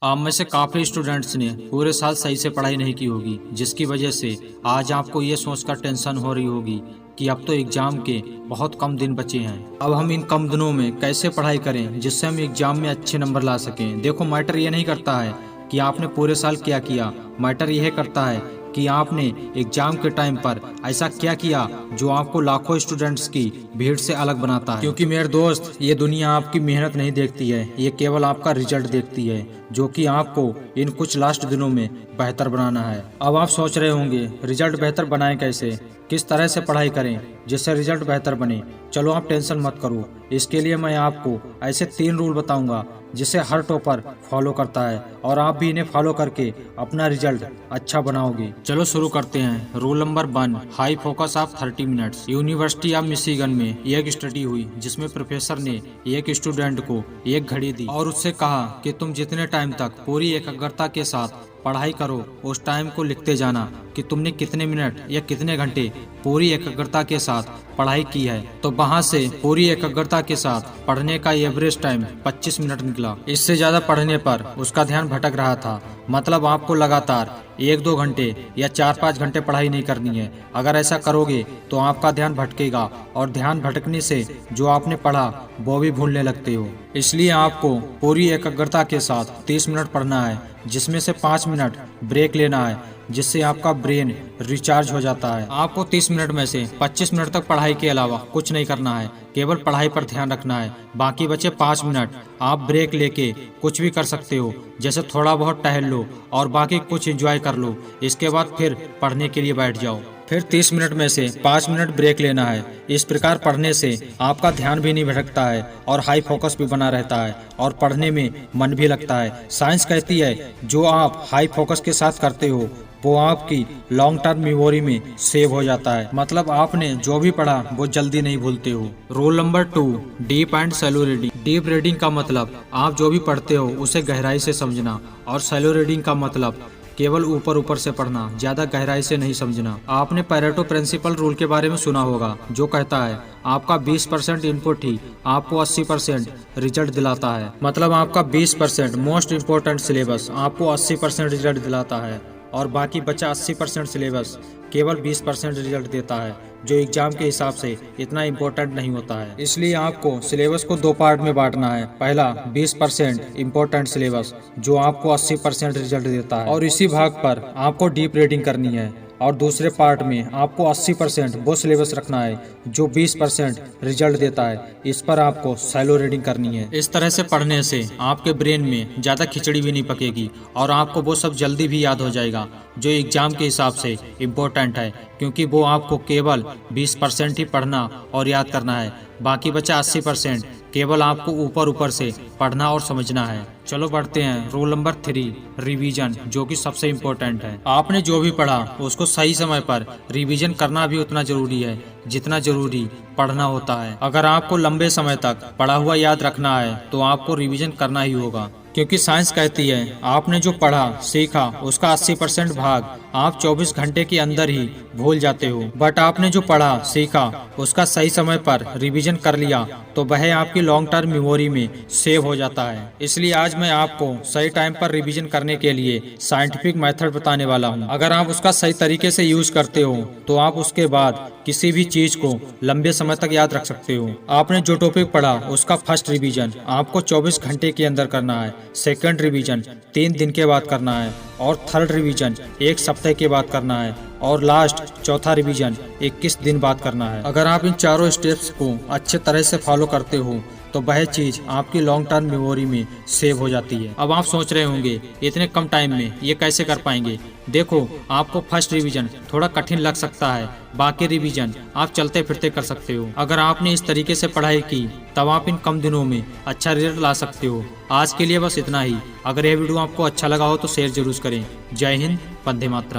आप में से काफ़ी स्टूडेंट्स ने पूरे साल सही से पढ़ाई नहीं की होगी, जिसकी वजह से आज आपको ये सोचकर टेंशन हो रही होगी कि अब तो एग्ज़ाम के बहुत कम दिन बचे हैं। अब हम इन कम दिनों में कैसे पढ़ाई करें जिससे हम एग्ज़ाम में अच्छे नंबर ला सकें। देखो, मैटर ये नहीं करता है कि आपने पूरे साल क्या किया, मैटर यह करता है कि आपने एग्जाम के टाइम पर ऐसा क्या किया जो आपको लाखों स्टूडेंट्स की भीड़ से अलग बनाता है। क्योंकि मेरे दोस्त, ये दुनिया आपकी मेहनत नहीं देखती है, ये केवल आपका रिजल्ट देखती है, जो कि आपको इन कुछ लास्ट दिनों में बेहतर बनाना है। अब आप सोच रहे होंगे, रिजल्ट बेहतर बनाएं कैसे, किस तरह से पढ़ाई करें जिससे रिजल्ट बेहतर बने। चलो आप टेंशन मत करो, इसके लिए मैं आपको ऐसे 3 रूल बताऊंगा जिसे हर टॉपर फॉलो करता है और आप भी इन्हें फॉलो करके अपना रिजल्ट अच्छा बनाओगे। चलो शुरू करते हैं। Rule number 1, high focus of 30 minutes. University of Michigan में एक स्टडी हुई जिसमें प्रोफेसर ने एक स्टूडेंट को एक घड़ी दी और उससे कहा कि तुम जितने टाइम तक पूरी एकाग्रता के साथ पढ़ाई करो, उस टाइम को लिखते जाना कि तुमने कितने मिनट या कितने घंटे पूरी एकाग्रता के साथ पढ़ाई की है। तो वहाँ से पूरी एकाग्रता के साथ पढ़ने का एवरेज टाइम 25 मिनट निकला। इससे ज्यादा पढ़ने पर उसका ध्यान भटक रहा था। मतलब आपको लगातार 1-2 घंटे या 4-5 घंटे पढ़ाई नहीं करनी है। अगर ऐसा करोगे तो आपका ध्यान भटकेगा और ध्यान भटकने से जो आपने पढ़ा वो भी भूलने लगते हो। इसलिए आपको पूरी एकाग्रता के साथ 30 मिनट पढ़ना है, जिसमें से 5 मिनट ब्रेक लेना है, जिससे आपका ब्रेन रिचार्ज हो जाता है। आपको 30 मिनट में से 25 मिनट तक पढ़ाई के अलावा कुछ नहीं करना है, केवल पढ़ाई पर ध्यान रखना है। बाकी बचे 5 मिनट आप ब्रेक लेके कुछ भी कर सकते हो, जैसे थोड़ा बहुत टहल लो और बाकी कुछ एंजॉय कर लो। इसके बाद फिर पढ़ने के लिए बैठ जाओ। फिर 30 मिनट में से 5 मिनट ब्रेक लेना है। इस प्रकार पढ़ने से आपका ध्यान भी नहीं भटकता है और हाई फोकस भी बना रहता है और पढ़ने में मन भी लगता है। साइंस कहती है जो आप हाई फोकस के साथ करते हो वो आपकी लॉन्ग टर्म मेमोरी में सेव हो जाता है। मतलब आपने जो भी पढ़ा वो जल्दी नहीं भूलते हो। Rule number 2, deep and shallow reading. Deep reading का मतलब आप जो भी पढ़ते हो उसे गहराई से समझना, और शैलो रीडिंग का मतलब केवल ऊपर ऊपर से पढ़ना, ज्यादा गहराई से नहीं समझना। आपने पैरेटो प्रिंसिपल रूल के बारे में सुना होगा, जो कहता है आपका 20% इनपुट ही आपको 80% रिजल्ट दिलाता है। मतलब आपका 20% मोस्ट इम्पोर्टेंट सिलेबस आपको 80% रिजल्ट दिलाता है और बाकी बचा 80% सिलेबस केवल 20% रिजल्ट देता है, जो एग्जाम के हिसाब से इतना इम्पोर्टेंट नहीं होता है। इसलिए आपको सिलेबस को 2 पार्ट में बांटना है। पहला 20% इम्पोर्टेंट सिलेबस जो आपको 80% रिजल्ट देता है और इसी भाग पर आपको डीप रीडिंग करनी है, और दूसरे पार्ट में आपको 80% वो सिलेबस रखना है जो 20% रिजल्ट देता है। इस पर आपको शैलो रीडिंग करनी है। इस तरह से पढ़ने से आपके ब्रेन में ज़्यादा खिचड़ी भी नहीं पकेगी और आपको वो सब जल्दी भी याद हो जाएगा जो एग्जाम के हिसाब से इम्पोर्टेंट है, क्योंकि वो आपको केवल 20% ही पढ़ना और याद करना है। बाकी बचा 80% केवल आपको ऊपर ऊपर से पढ़ना और समझना है। चलो बढ़ते हैं। रूल नंबर 3, रिवीजन, जो कि सबसे इम्पोर्टेंट है। आपने जो भी पढ़ा उसको सही समय पर रिवीजन करना भी उतना जरूरी है जितना जरूरी पढ़ना होता है। अगर आपको लंबे समय तक पढ़ा हुआ याद रखना है तो आपको रिवीजन करना ही होगा, क्योंकि साइंस कहती है आपने जो पढ़ा सीखा उसका 80% भाग आप 24 घंटे के अंदर ही भूल जाते हो। बट आपने जो पढ़ा सीखा उसका सही समय पर रिवीजन कर लिया तो वह आपकी लॉन्ग टर्म मेमोरी में सेव हो जाता है। इसलिए आज मैं आपको सही टाइम पर रिवीजन करने के लिए साइंटिफिक मेथड बताने वाला हूँ। अगर आप उसका सही तरीके से यूज करते हो तो आप उसके बाद किसी भी चीज को लंबे समय तक याद रख सकते हो। आपने जो टॉपिक पढ़ा उसका फर्स्ट रिवीजन आपको 24 घंटे के अंदर करना है, सेकंड रिवीजन 3 दिन के बाद करना है, और थर्ड रिवीजन 1 सप्ताह के बाद करना है, और लास्ट चौथा रिवीजन 21 दिन बाद करना है। अगर आप इन चारों स्टेप्स को अच्छे तरह से फॉलो करते हो तो वह चीज आपकी लॉन्ग टर्म मेमोरी में सेव हो जाती है। अब आप सोच रहे होंगे इतने कम टाइम में ये कैसे कर पाएंगे। देखो, आपको फर्स्ट रिवीजन थोड़ा कठिन लग सकता है, बाकी रिवीजन आप चलते फिरते कर सकते हो। अगर आपने इस तरीके से पढ़ाई की तब आप इन कम दिनों में अच्छा रिजल्ट ला सकते हो। आज के लिए बस इतना ही। अगर यह वीडियो आपको अच्छा लगा हो तो शेयर जरूर करें। जय हिंद, वंदे मातरम।